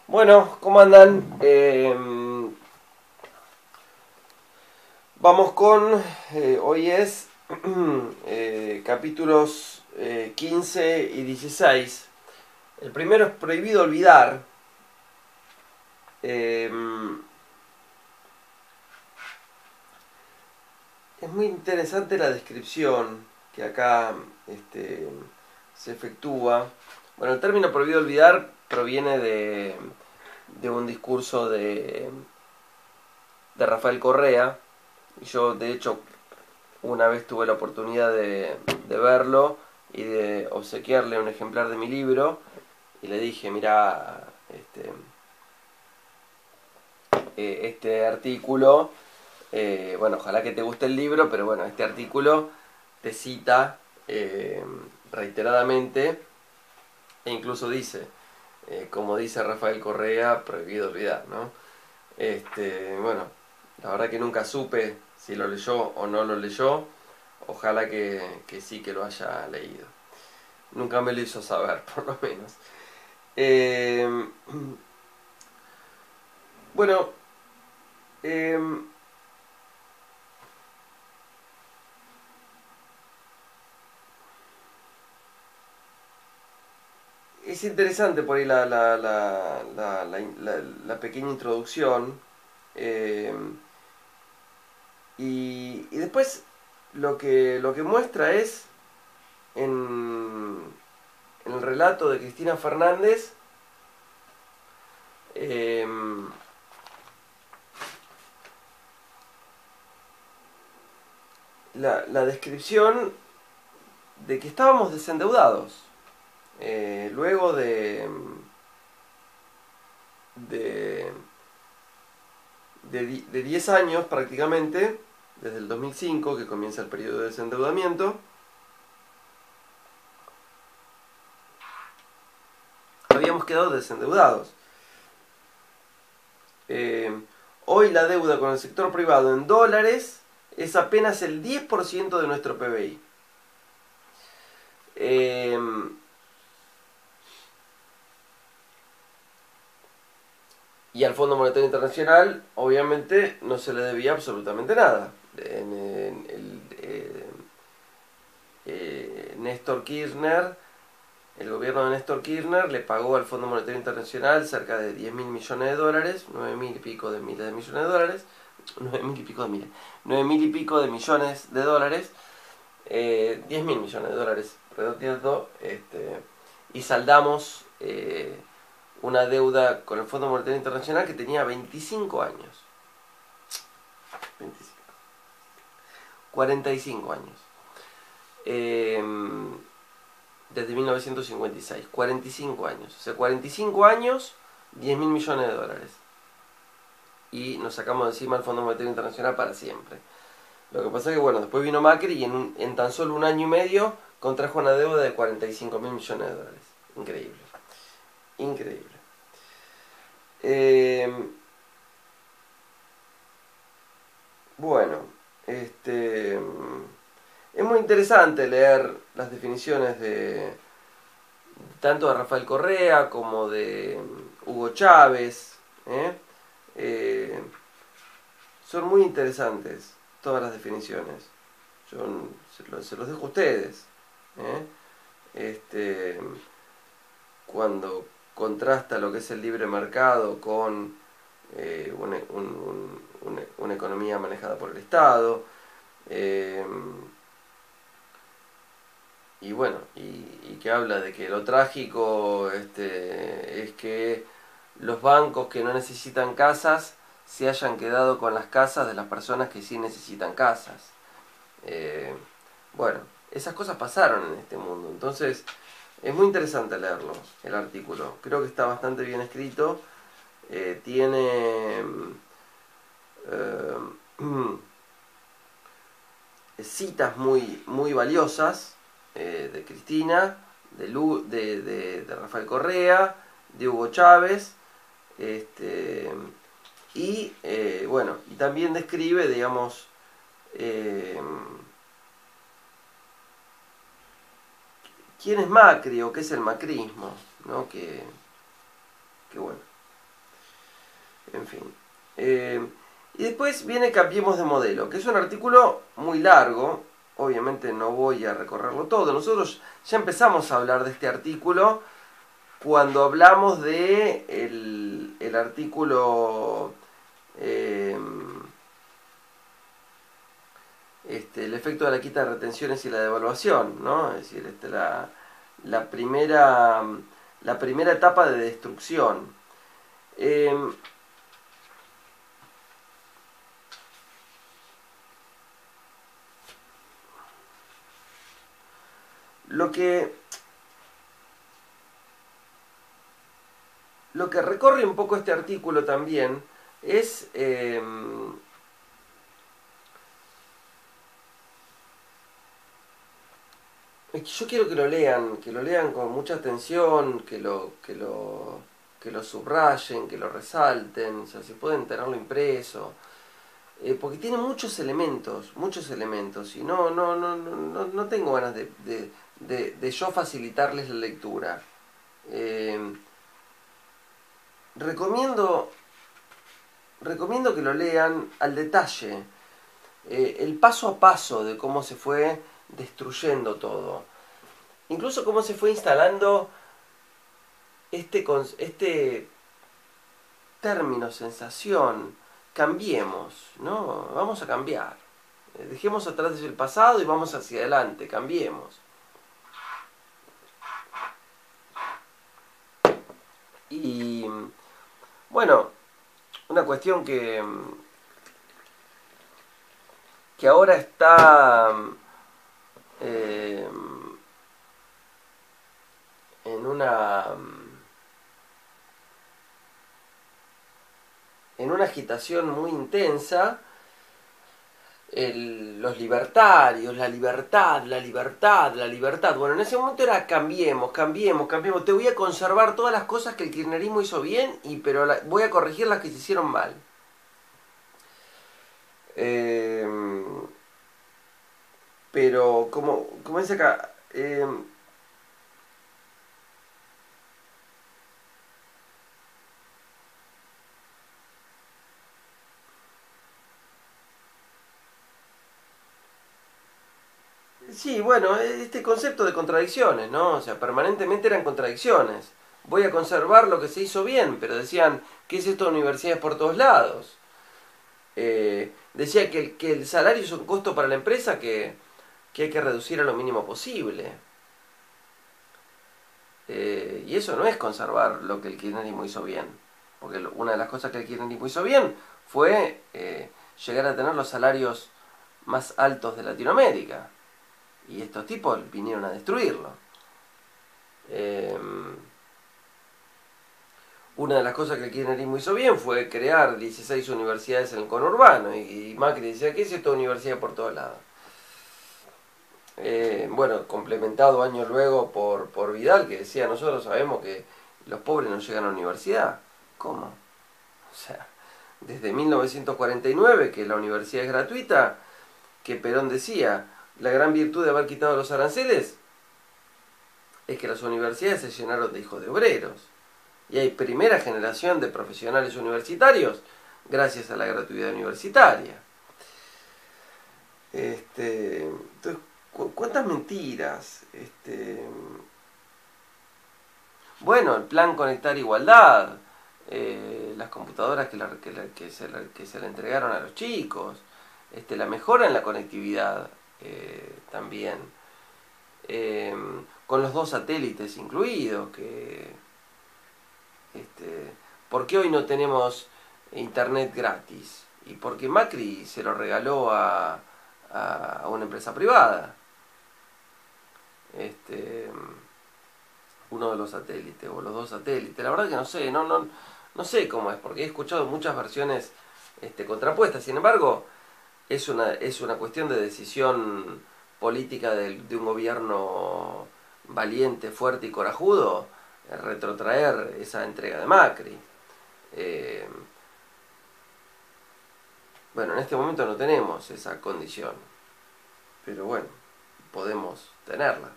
Bueno, ¿cómo andan? Vamos con, hoy es capítulos 15 y 16. El primero es prohibido olvidar. Eh, es muy interesante la descripción que acá se efectúa. Bueno, el término prohibido olvidar proviene de un discurso de Rafael Correa. Y yo, de hecho, una vez tuve la oportunidad de verlo y de obsequiarle un ejemplar de mi libro y le dije, mira, este artículo, bueno, ojalá que te guste el libro, pero bueno, este artículo te cita reiteradamente e incluso dice, como dice Rafael Correa, prohibido olvidar, ¿no? Bueno, la verdad que nunca supe si lo leyó o no lo leyó. Ojalá que sí que lo haya leído. Nunca me lo hizo saber, por lo menos. Eh, bueno, eh, es interesante por ahí la pequeña introducción. eh, y después lo que muestra es en el relato de Cristina Fernández. eh, la descripción de que estábamos desendeudados. Luego de, de 10 años prácticamente, desde el 2005 que comienza el periodo de desendeudamiento, habíamos quedado desendeudados. Eh, Hoy la deuda con el sector privado en dólares es apenas el 10% de nuestro PBI. Eh, y al Fondo Monetario Internacional, obviamente, no se le debía absolutamente nada. Néstor Kirchner, el gobierno de Néstor Kirchner le pagó al Fondo Monetario Internacional cerca de 10.000 millones de dólares, 9.000 y pico de miles de millones de dólares, 9.000 y pico de miles, 9.000 y pico de millones de dólares, 10.000 millones de dólares, redondeando, y saldamos una deuda con el Fondo Monetario Internacional que tenía 25 años. 25. 45 años. Eh, Desde 1956. 45 años. O sea, 45 años, 10.000 millones de dólares. Y nos sacamos de encima el Fondo Monetario Internacional para siempre. Lo que pasa es que, bueno, después vino Macri y en tan solo un año y medio contrajo una deuda de 45.000 millones de dólares. Increíble. Increíble. Eh, bueno, es muy interesante leer las definiciones de tanto de Rafael Correa como de Hugo Chávez. ¿eh? Eh, Son muy interesantes todas las definiciones. Yo se los dejo a ustedes. ¿eh? Este, Cuando contrasta lo que es el libre mercado con una economía manejada por el Estado. eh, y bueno, y que habla de que lo trágico es que los bancos que no necesitan casas se hayan quedado con las casas de las personas que sí necesitan casas. Eh, bueno, esas cosas pasaron en este mundo, entonces es muy interesante leerlo, el artículo. Creo que está bastante bien escrito. Tiene citas muy valiosas de Cristina, de Rafael Correa, de Hugo Chávez, bueno, y también describe, digamos, eh, quién es Macri o qué es el macrismo, ¿no? Que bueno. En fin. Y después viene Cambiemos de Modelo, que es un artículo muy largo. Obviamente no voy a recorrerlo todo. Nosotros ya empezamos a hablar de este artículo cuando hablamos de el artículo el efecto de la quita de retenciones y la devaluación, ¿no? Es decir, la primera etapa de destrucción. Lo que recorre un poco este artículo también es yo quiero que lo lean con mucha atención, que lo subrayen, que lo resalten, o sea, si pueden tenerlo impreso, porque tiene muchos elementos, y no tengo ganas de yo facilitarles la lectura. Recomiendo que lo lean al detalle, el paso a paso de cómo se fue destruyendo todo, incluso cómo se fue instalando este término, sensación, cambiemos, ¿no? Vamos a cambiar, dejemos atrás el pasado y vamos hacia adelante, cambiemos. Y bueno, una cuestión que ahora está en una agitación muy intensa, los libertarios, la libertad. Bueno, en ese momento era cambiemos, te voy a conservar todas las cosas que el kirchnerismo hizo bien, pero voy a corregir las que se hicieron mal. Pero como dice acá, sí, bueno, este concepto de contradicciones, ¿no? O sea, permanentemente eran contradicciones. Voy a conservar lo que se hizo bien, pero decían, ¿qué es esto de universidades por todos lados? Decía que el salario es un costo para la empresa que hay que reducir a lo mínimo posible. Y eso no es conservar lo que el kirchnerismo hizo bien. Porque una de las cosas que el kirchnerismo hizo bien fue llegar a tener los salarios más altos de Latinoamérica. Y estos tipos vinieron a destruirlo. Una de las cosas que el kirchnerismo hizo bien fue crear 16 universidades en el conurbano. Y Macri decía, ¿qué es esto de universidad por todos lados? Bueno, complementado años luego por Vidal, que decía, nosotros sabemos que los pobres no llegan a la universidad. ¿Cómo? O sea, desde 1949, que la universidad es gratuita, que Perón decía, la gran virtud de haber quitado los aranceles es que las universidades se llenaron de hijos de obreros. Y hay primera generación de profesionales universitarios gracias a la gratuidad universitaria. Entonces, ¿cuántas mentiras? Bueno, el plan Conectar Igualdad, las computadoras que se le entregaron a los chicos, la mejora en la conectividad también, con los 2 satélites incluidos, ¿por qué hoy no tenemos internet gratis? Y porque Macri se lo regaló a una empresa privada, uno de los satélites o los 2 satélites. La verdad que no sé, no sé cómo es, porque he escuchado muchas versiones contrapuestas. Sin embargo, es una cuestión de decisión política de un gobierno valiente, fuerte y corajudo, retrotraer esa entrega de Macri. Bueno, en este momento no tenemos esa condición, pero bueno, podemos tenerla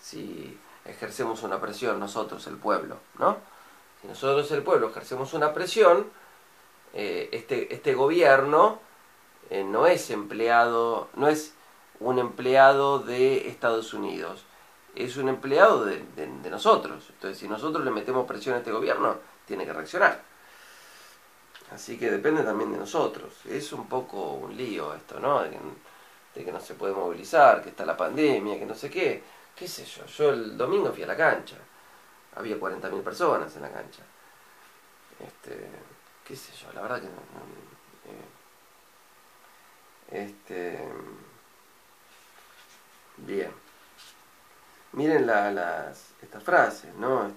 si ejercemos una presión nosotros, el pueblo, ¿no? Si nosotros, el pueblo, ejercemos una presión, este gobierno no es empleado, no es un empleado de Estados Unidos, es un empleado de nosotros. Entonces, si nosotros le metemos presión a este gobierno, tiene que reaccionar. Así que depende también de nosotros. Es un poco un lío esto, ¿no? De que no se puede movilizar, que está la pandemia, que no sé qué. ¿Qué sé yo? Yo el domingo fui a la cancha. Había 40.000 personas en la cancha. Qué sé yo, la verdad que bien. Miren estas frases, ¿no?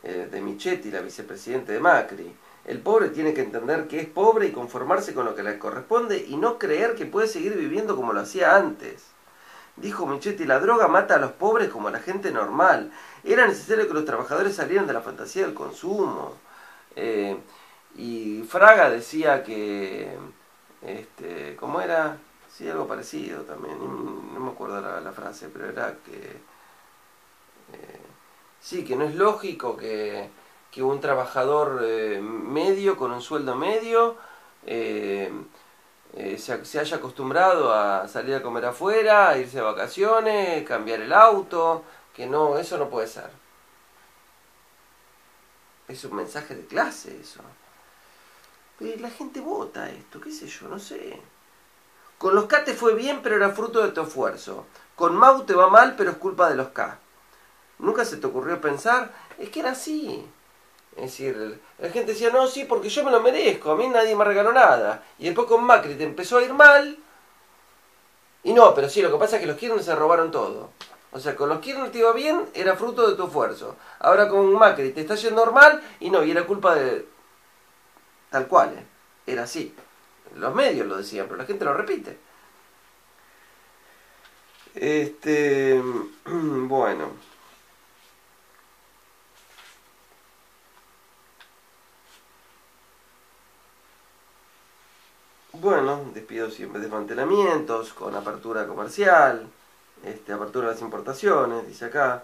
De Michetti, la vicepresidente de Macri. El pobre tiene que entender que es pobre y conformarse con lo que le corresponde y no creer que puede seguir viviendo como lo hacía antes. Dijo Michetti, la droga mata a los pobres como a la gente normal. Era necesario que los trabajadores salieran de la fantasía del consumo. Y Fraga decía que, ¿cómo era? Sí, algo parecido también, no me acuerdo la frase, pero era que, sí, que no es lógico que un trabajador medio, con un sueldo medio, se haya acostumbrado a salir a comer afuera, a irse de vacaciones, cambiar el auto, que no, eso no puede ser. Es un mensaje de clase eso. Pero la gente vota esto, qué sé yo, no sé. Con los K te fue bien, pero era fruto de tu esfuerzo. Con Mau te va mal, pero es culpa de los K. ¿Nunca se te ocurrió pensar? Es que era así. Es decir, la gente decía, no, sí, porque yo me lo merezco, a mí nadie me regaló nada. Y después con Macri te empezó a ir mal. Y no, pero sí, lo que pasa es que los Kirchner se robaron todo. O sea, con los Kirchner te iba bien, era fruto de tu esfuerzo. Ahora con Macri te está yendo mal y no, y era culpa de... Tal cual, era así. Los medios lo decían, pero la gente lo repite. Bueno. Bueno, despidos y desmantelamientos, con apertura comercial, apertura de las importaciones, dice acá.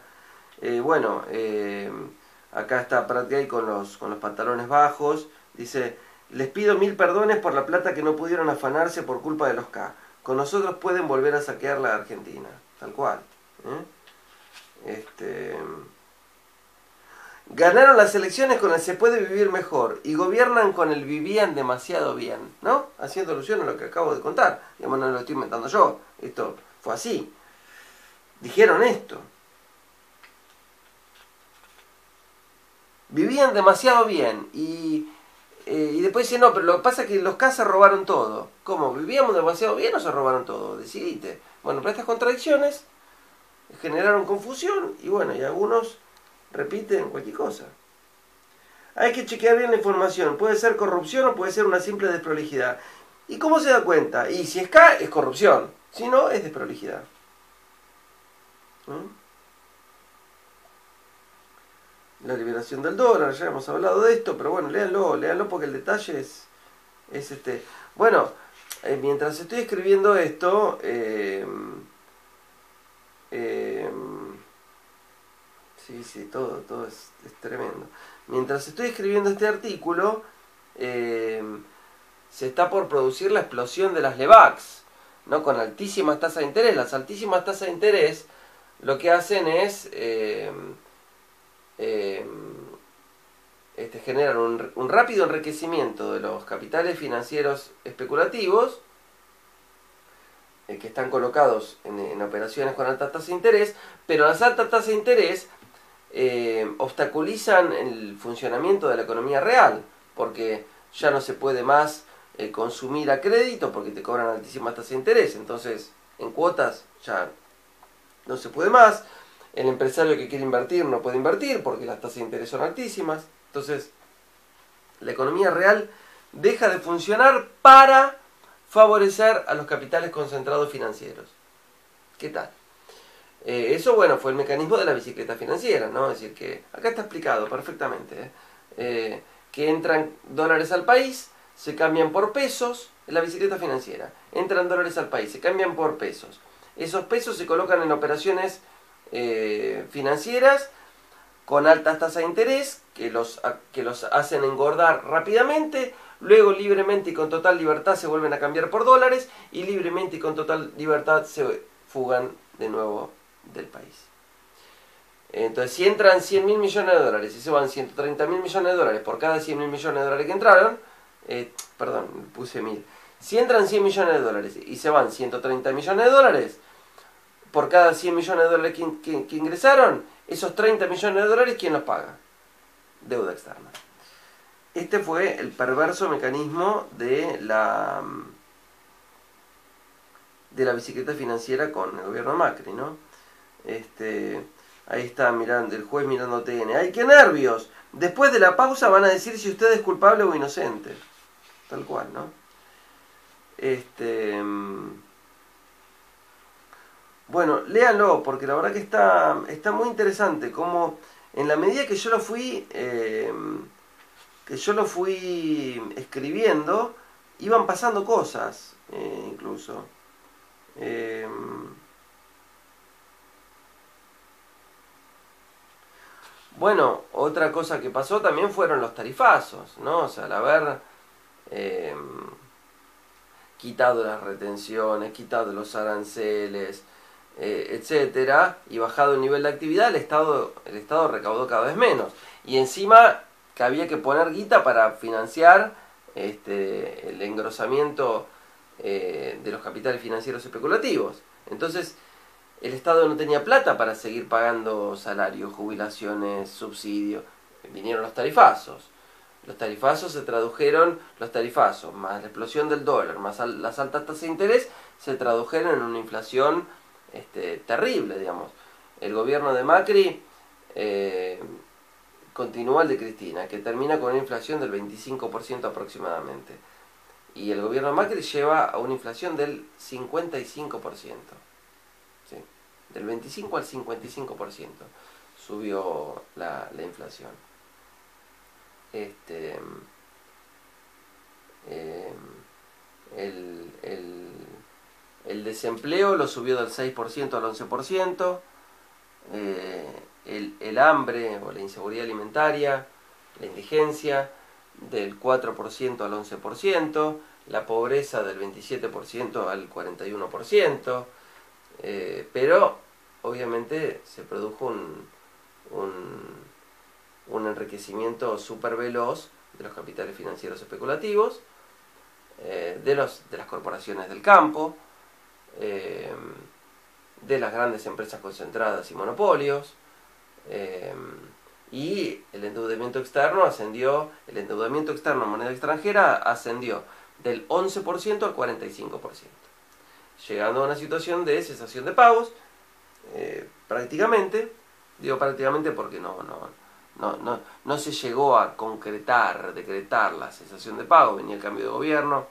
Acá está Prat Gay con los pantalones bajos, dice, les pido 1000 perdones por la plata que no pudieron afanarse por culpa de los K. Con nosotros pueden volver a saquear la Argentina, tal cual. Ganaron las elecciones con el se puede vivir mejor y gobiernan con el vivían demasiado bien, ¿no? Haciendo alusión a lo que acabo de contar. Digamos, no lo estoy inventando yo. Esto fue así. Dijeron esto. Vivían demasiado bien y después dicen, no, pero lo que pasa es que los K se robaron todo. ¿Cómo? ¿Vivíamos demasiado bien o se robaron todo? Decidite. Bueno, pero estas contradicciones generaron confusión y bueno, y algunos repiten cualquier cosa. Hay que chequear bien la información. Puede ser corrupción o puede ser una simple desprolijidad. ¿Y cómo se da cuenta? Y si es K, es corrupción. Si no, es desprolijidad. La liberación del dólar, ya hemos hablado de esto, pero bueno, léanlo porque el detalle es Bueno, mientras estoy escribiendo esto, sí, todo es tremendo. Mientras estoy escribiendo este artículo, se está por producir la explosión de las LEVAQs, ¿no? Con altísimas tasas de interés. Las altísimas tasas de interés lo que hacen es generan un rápido enriquecimiento de los capitales financieros especulativos que están colocados en operaciones con altas tasas de interés, pero las altas tasas de interés obstaculizan el funcionamiento de la economía real, porque ya no se puede más consumir a crédito porque te cobran altísimas tasas de interés, entonces en cuotas ya no se puede más, el empresario que quiere invertir no puede invertir porque las tasas de interés son altísimas, entonces la economía real deja de funcionar para favorecer a los capitales concentrados financieros. ¿Qué tal? Eso, bueno, fue el mecanismo de la bicicleta financiera, ¿no? Es decir, que acá está explicado perfectamente, que entran dólares al país, se cambian por pesos, en la bicicleta financiera. Entran dólares al país, se cambian por pesos. Esos pesos se colocan en operaciones financieras con altas tasas de interés que los hacen engordar rápidamente, luego libremente y con total libertad se vuelven a cambiar por dólares y libremente y con total libertad se fugan de nuevo del país. Entonces, si entran 100.000 millones de dólares y se van 130.000 millones de dólares por cada 100.000 millones de dólares que entraron, perdón, puse 1000. Si entran 100 millones de dólares y se van 130 millones de dólares por cada 100 millones de dólares que ingresaron, esos 30 millones de dólares, ¿quién los paga? Deuda externa. Este fue el perverso mecanismo de la bicicleta financiera con el gobierno Macri, ¿no? Ahí está mirando, el juez mirando TN. ¡Ay, qué nervios! Después de la pausa van a decir si usted es culpable o inocente. Tal cual, ¿no? Bueno, léanlo, porque la verdad que está muy interesante. Como en la medida que yo lo fui escribiendo, iban pasando cosas, incluso. Bueno, otra cosa que pasó también fueron los tarifazos, ¿no? O sea, al haber quitado las retenciones, quitado los aranceles, etcétera, y bajado el nivel de actividad, el Estado recaudó cada vez menos. Y encima que había que poner guita para financiar el engrosamiento de los capitales financieros especulativos. Entonces, el Estado no tenía plata para seguir pagando salarios, jubilaciones, subsidios. Vinieron los tarifazos. Los tarifazos se tradujeron, los tarifazos, más la explosión del dólar, más las altas tasas de interés, se tradujeron en una inflación terrible, digamos. El gobierno de Macri continúa el de Cristina, que termina con una inflación del 25% aproximadamente. Y el gobierno de Macri lleva a una inflación del 55%. ¿Sí? Del 25 al 55% subió la inflación. El desempleo lo subió del 6% al 11%. El hambre o la inseguridad alimentaria, la indigencia, del 4% al 11%, la pobreza del 27% al 41%, pero obviamente se produjo un enriquecimiento súper veloz de los capitales financieros especulativos, de las corporaciones del campo, de las grandes empresas concentradas y monopolios, y el endeudamiento externo en moneda extranjera ascendió del 11% al 45%, llegando a una situación de cesación de pagos, prácticamente, digo prácticamente porque no se llegó a decretar la cesación de pagos, venía el cambio de gobierno,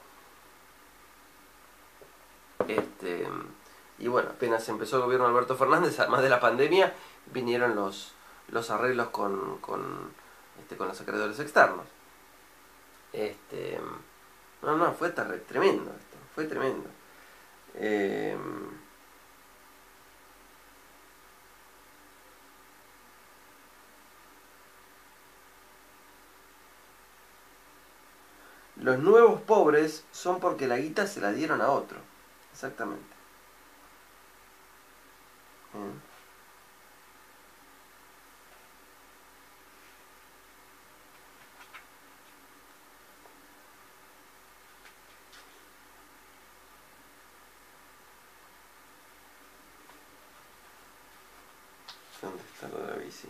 y bueno, apenas empezó el gobierno de Alberto Fernández, además de la pandemia, vinieron los arreglos con los acreedores externos. Fue tremendo esto, fue tremendo. Los nuevos pobres son porque la guita se la dieron a otro. Exactamente. ¿Dónde está lo de la bici?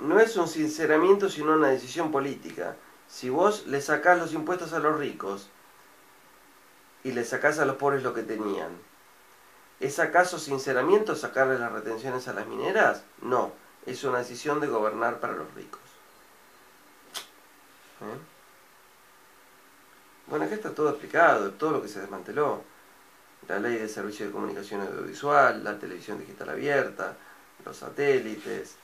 No es un sinceramiento sino una decisión política. Si vos le sacás los impuestos a los ricos y le sacás a los pobres lo que tenían, ¿es acaso sinceramiento sacarle las retenciones a las mineras? No, es una decisión de gobernar para los ricos. Bueno, acá está todo explicado, todo lo que se desmanteló. La ley de servicio de comunicación audiovisual, la televisión digital abierta, los satélites,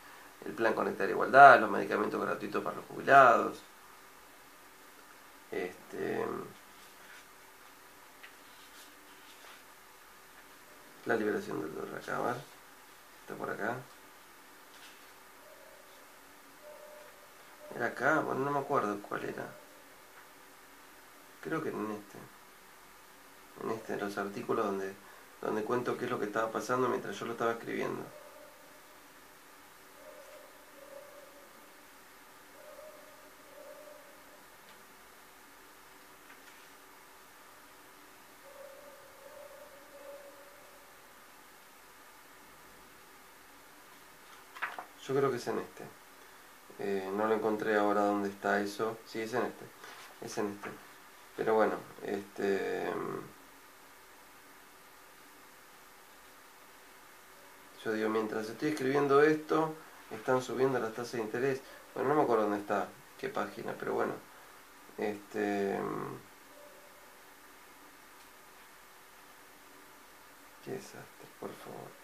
el plan Conectar Igualdad, los medicamentos gratuitos para los jubilados, la liberación del dólar acá, a ver, está por acá. ¿Era acá? Bueno, no me acuerdo cuál era. Creo que en los artículos donde cuento qué es lo que estaba pasando mientras yo lo estaba escribiendo. Yo creo que es en este. No lo encontré ahora dónde está eso. Sí, es en este. Es en este. Pero bueno, yo digo, mientras estoy escribiendo esto, están subiendo las tasas de interés. Bueno, no me acuerdo dónde está, qué página, pero bueno. Qué desastre, por favor.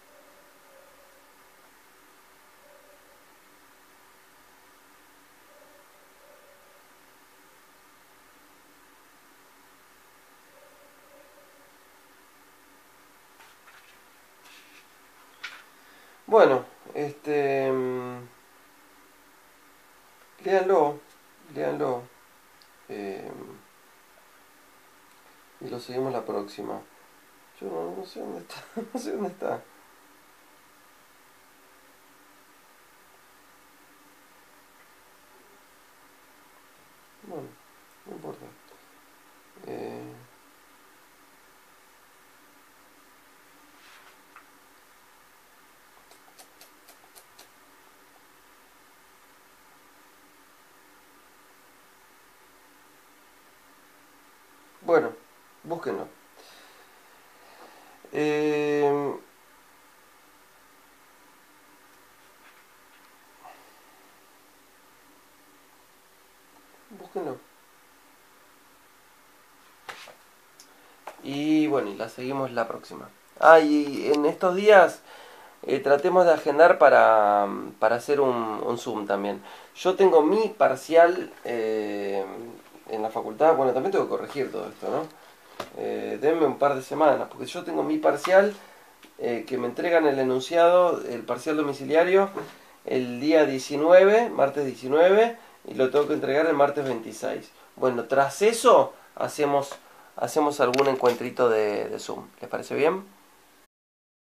Bueno, léanlo, léanlo. Y lo seguimos la próxima. Yo no sé dónde está, no sé dónde está. Bueno, no importa. Bueno, búsquenlo. Búsquenlo. Y bueno, y la seguimos la próxima. Ah, y en estos días tratemos de agendar para hacer un Zoom también. Yo tengo mi parcial en la facultad. Bueno, también tengo que corregir todo esto, ¿no? Denme un par de semanas, porque yo tengo mi parcial que me entregan el enunciado, el parcial domiciliario, el día 19, martes 19, y lo tengo que entregar el martes 26. Bueno, tras eso hacemos algún encuentrito de Zoom. ¿Les parece bien?